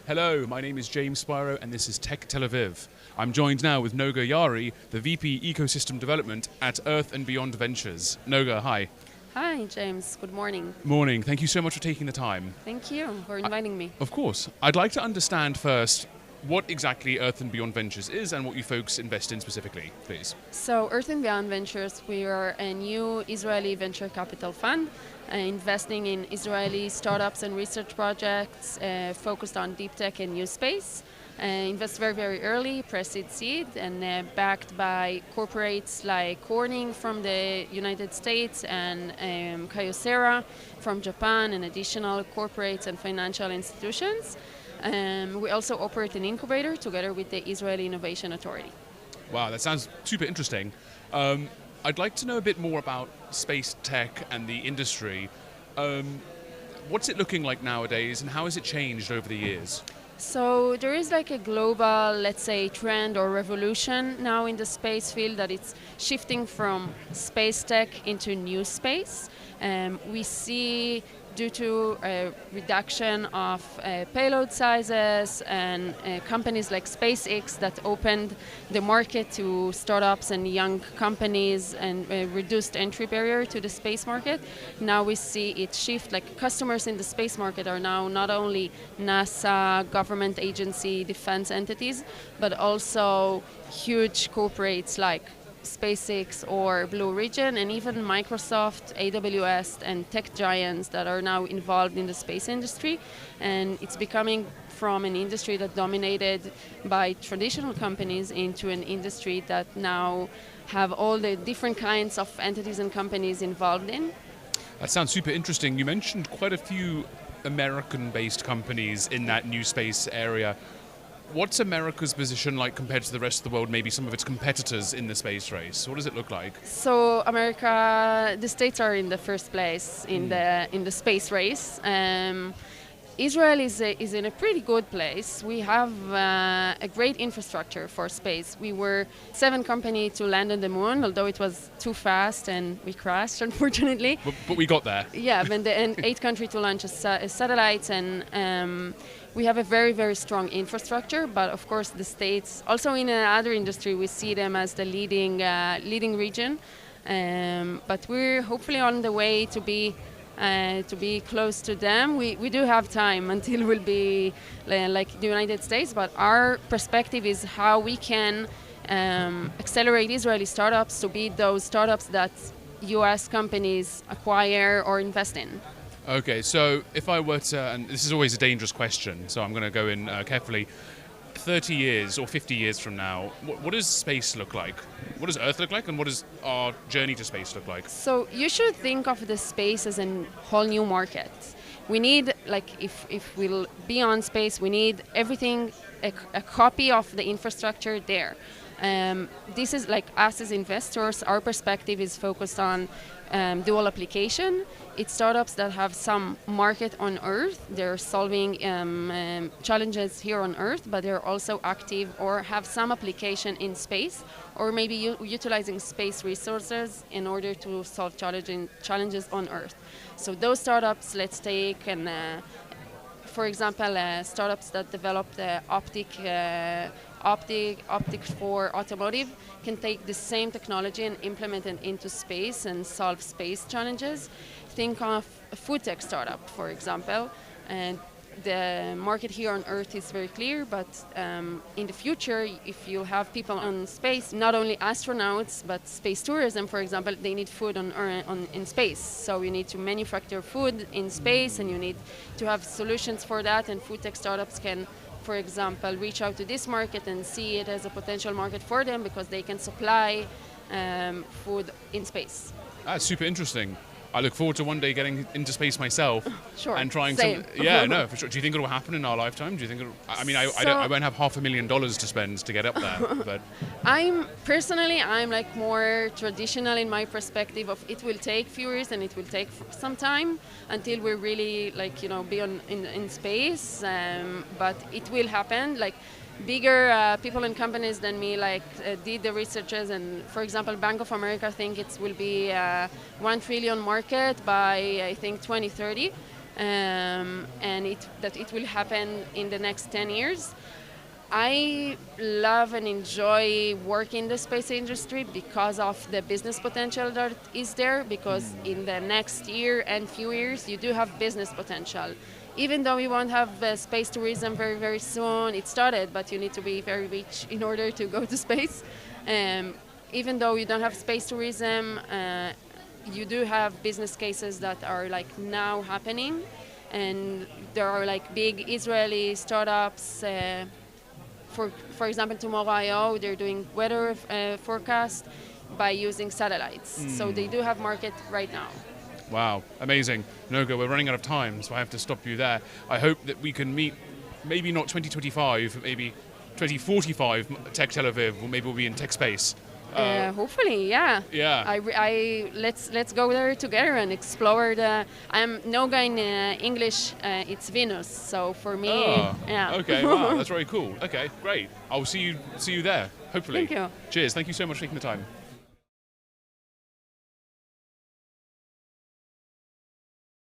Hello, my name is James Spiro and this is Tech Tel Aviv. I'm joined now with Noga Yaari, the VP Ecosystem Development at Earth and Beyond Ventures. Noga, hi. Hi, James. Good morning. Morning. Thank you so much for taking the time. Thank you for inviting me. Of course. I'd like to understand first what exactly Earth and Beyond Ventures is and what you folks invest in specifically, please. So, Earth and Beyond Ventures, we are a new Israeli venture capital fund investing in Israeli startups and research projects focused on deep tech and new space. Invest very, very early, pre-seed seed, and backed by corporates like Corning from the United States and Kyocera from Japan and additional corporates and financial institutions. We also operate an incubator together with the Israeli Innovation Authority. Wow, that sounds super interesting. I'd like to know a bit more about space tech and the industry. What's it looking like nowadays and how has it changed over the years? So there is like a global, let's say, trend or revolution now in the space field that it's shifting from space tech into new space. We see due to a reduction of payload sizes and companies like SpaceX that opened the market to startups and young companies and reduced entry barrier to the space market. Now we see it shift, like customers in the space market are now not only NASA, government agency, defense entities, but also huge corporates like SpaceX or Blue Origin, and even Microsoft, AWS, and tech giants that are now involved in the space industry. And it's becoming from an industry that dominated by traditional companies into an industry that now have all the different kinds of entities and companies involved in. That sounds super interesting. You mentioned quite a few American-based companies in that new space area. What's America's position like compared to the rest of the world, maybe some of its competitors in the space race? What does it look like? So America, the States are in the first place in the space race. Israel is in a pretty good place. We have a great infrastructure for space. We were 7th company to land on the moon, although it was too fast and we crashed, unfortunately. But we got there. Yeah, and 8th country to launch a satellite, and we have a very, very strong infrastructure. But of course, the States, also in another industry, we see them as the leading region. But we're hopefully on the way to be close to them. We do have time until we'll be like the United States, but our perspective is how we can accelerate Israeli startups to be those startups that US companies acquire or invest in. Okay, so if I were to, and this is always a dangerous question, so I'm going to go in carefully, 30 years or 50 years from now, what does space look like? What does Earth look like, and what does our journey to space look like? So you should think of the space as a whole new market. We need, like, if we'll be on space, we need everything, a copy of the infrastructure there. This is like us as investors, our perspective is focused on dual application. It's startups that have some market on Earth. They're solving challenges here on Earth, but they're also active or have some application in space, or maybe utilizing space resources in order to solve challenges on Earth. So those startups, let's take for example, startups that develop the optics for automotive can take the same technology and implement it into space and solve space challenges. Think of a food tech startup, for example, and the market here on Earth is very clear, but in the future, if you have people on space, not only astronauts, but space tourism, for example, they need food in space. So you need to manufacture food in space, and you need to have solutions for that, and food tech startups can, for example, reach out to this market and see it as a potential market for them because they can supply food in space. That's super interesting. I look forward to one day getting into space myself. Sure. And trying Same. some. Yeah, no, for sure. Do you think it will happen in our lifetime? Do you think it'll, I mean, I won't have $500,000 to spend to get up there, but I'm like more traditional in my perspective of it will take few years and it will take some time until we're really be in space. But it will happen. Like bigger people and companies than me did the researches, and for example Bank of America think it will be a $1 trillion market by I think 2030. and that it will happen in the next 10 years. I love and enjoy working in the space industry because of the business potential that is there, because in the next year and few years you do have business potential. Even though we won't have space tourism very, very soon, it started, but you need to be very rich in order to go to space. Even though you don't have space tourism, you do have business cases that are like now happening, and there are like big Israeli startups. For example, tomorrow they're doing weather forecast by using satellites. So they do have market right now. Wow, amazing. Noga, we're running out of time, so I have to stop you there. I hope that we can meet, maybe not 2025, maybe 2045 Tech Tel Aviv, or maybe we'll be in tech space. Hopefully, yeah. Yeah. Let's go there together and explore the. I'm Noga in English. It's Venus. So for me, yeah. Okay. Wow, that's very cool. Okay, great. I'll see you there. Hopefully. Thank you. Cheers. Thank you so much for taking the time.